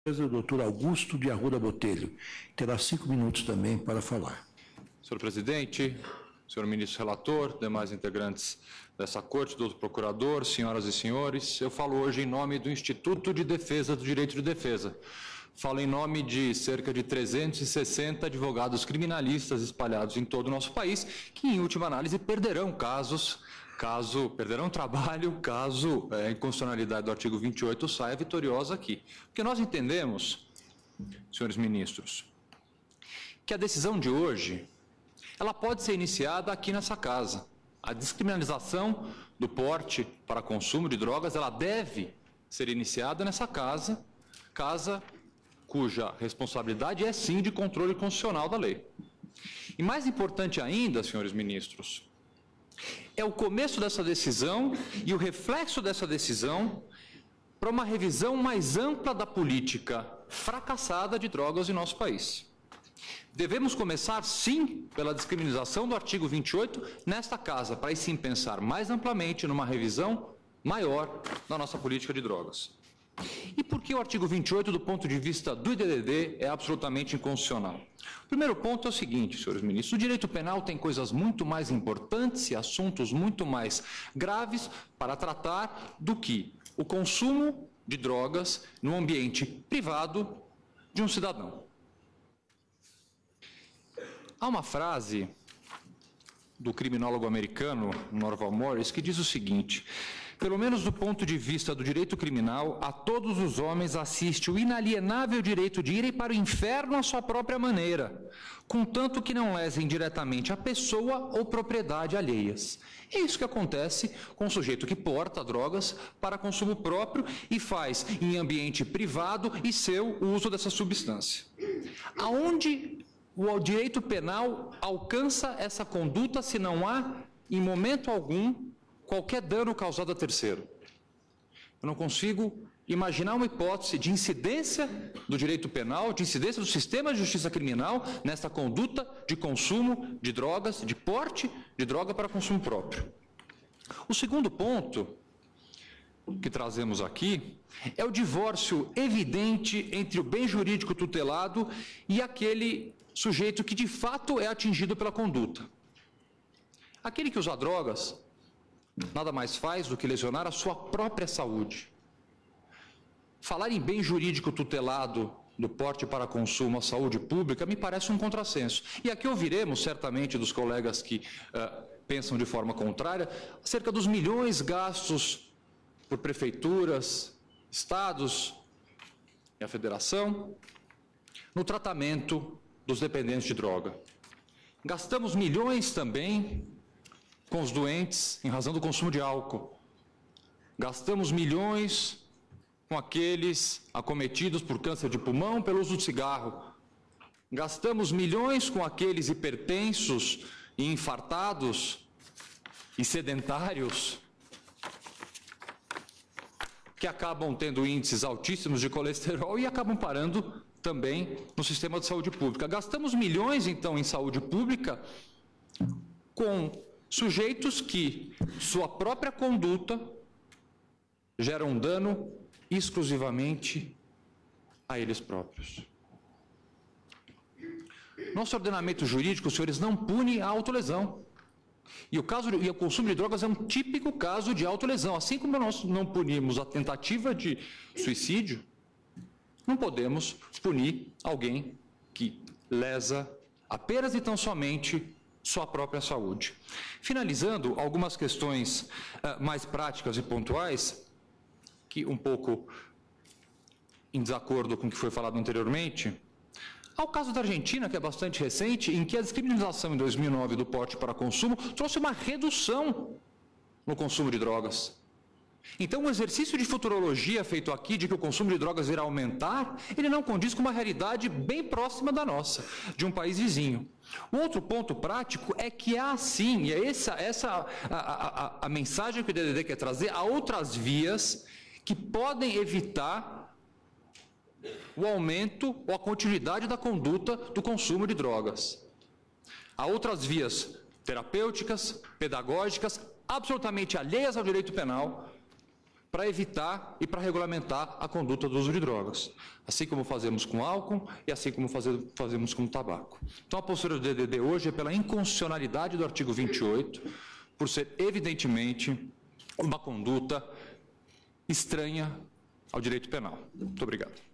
O doutor Augusto de Arruda Botelho terá 5 minutos também para falar. Senhor presidente, senhor ministro relator, demais integrantes dessa corte, doutor procurador, senhoras e senhores, eu falo hoje em nome do Instituto de Defesa do Direito de Defesa. Falo em nome de cerca de 360 advogados criminalistas espalhados em todo o nosso país, que em última análise perderão perderão trabalho, caso a inconstitucionalidade do artigo 28 saia vitoriosa aqui. Porque nós entendemos, senhores ministros, que a decisão de hoje, ela pode ser iniciada aqui nessa casa. A descriminalização do porte para consumo de drogas, ela deve ser iniciada nessa casa, casa cuja responsabilidade é sim de controle constitucional da lei. E mais importante ainda, senhores ministros, é o começo dessa decisão e o reflexo dessa decisão para uma revisão mais ampla da política fracassada de drogas em nosso país. Devemos começar, sim, pela descriminalização do artigo 28 nesta casa, para aí sim pensar mais amplamente numa revisão maior da nossa política de drogas. E por que o artigo 28, do ponto de vista do IDDD, é absolutamente inconstitucional? O primeiro ponto é o seguinte, senhores ministros, o direito penal tem coisas muito mais importantes e assuntos muito mais graves para tratar do que o consumo de drogas no ambiente privado de um cidadão. Há uma frase do criminólogo americano Norval Morris que diz o seguinte: pelo menos do ponto de vista do direito criminal, a todos os homens assiste o inalienável direito de irem para o inferno à sua própria maneira, contanto que não lesem diretamente a pessoa ou propriedade alheias. É isso que acontece com o sujeito que porta drogas para consumo próprio e faz em ambiente privado e seu o uso dessa substância. Aonde o direito penal alcança essa conduta se não há, em momento algum, qualquer dano causado a terceiro? Eu não consigo imaginar uma hipótese de incidência do direito penal, de incidência do sistema de justiça criminal nesta conduta de consumo de drogas, de porte de droga para consumo próprio. O segundo ponto que trazemos aqui é o divórcio evidente entre o bem jurídico tutelado e aquele sujeito que de fato é atingido pela conduta. Aquele que usa drogas nada mais faz do que lesionar a sua própria saúde. Falar em bem jurídico tutelado do porte para consumo à saúde pública me parece um contrassenso. E aqui ouviremos certamente dos colegas que pensam de forma contrária acerca dos milhões gastos por prefeituras, estados e a federação no tratamento dos dependentes de droga. Gastamos milhões também com os doentes em razão do consumo de álcool. Gastamos milhões com aqueles acometidos por câncer de pulmão pelo uso de cigarro. Gastamos milhões com aqueles hipertensos e infartados e sedentários que acabam tendo índices altíssimos de colesterol e acabam parando também no sistema de saúde pública. Gastamos milhões, então, em saúde pública com sujeitos que sua própria conduta gera um dano exclusivamente a eles próprios. Nosso ordenamento jurídico, senhores, não pune a autolesão. E o consumo de drogas é um típico caso de autolesão. Assim como nós não punimos a tentativa de suicídio, não podemos punir alguém que lesa apenas e tão somente sua própria saúde. Finalizando, algumas questões mais práticas e pontuais, que um pouco em desacordo com o que foi falado anteriormente. Há o caso da Argentina, que é bastante recente, em que a descriminalização em 2009 do porte para consumo trouxe uma redução no consumo de drogas. Então, o exercício de futurologia feito aqui, de que o consumo de drogas irá aumentar, ele não condiz com uma realidade bem próxima da nossa, de um país vizinho. O outro ponto prático é que há sim, e é essa a mensagem que o DDD quer trazer, há outras vias que podem evitar o aumento ou a continuidade da conduta do consumo de drogas. Há outras vias terapêuticas, pedagógicas, absolutamente alheias ao direito penal, para evitar e para regulamentar a conduta do uso de drogas, assim como fazemos com álcool e assim como fazemos com tabaco. Então, a postura do DDD hoje é pela inconstitucionalidade do artigo 28, por ser evidentemente uma conduta estranha ao direito penal. Muito obrigado.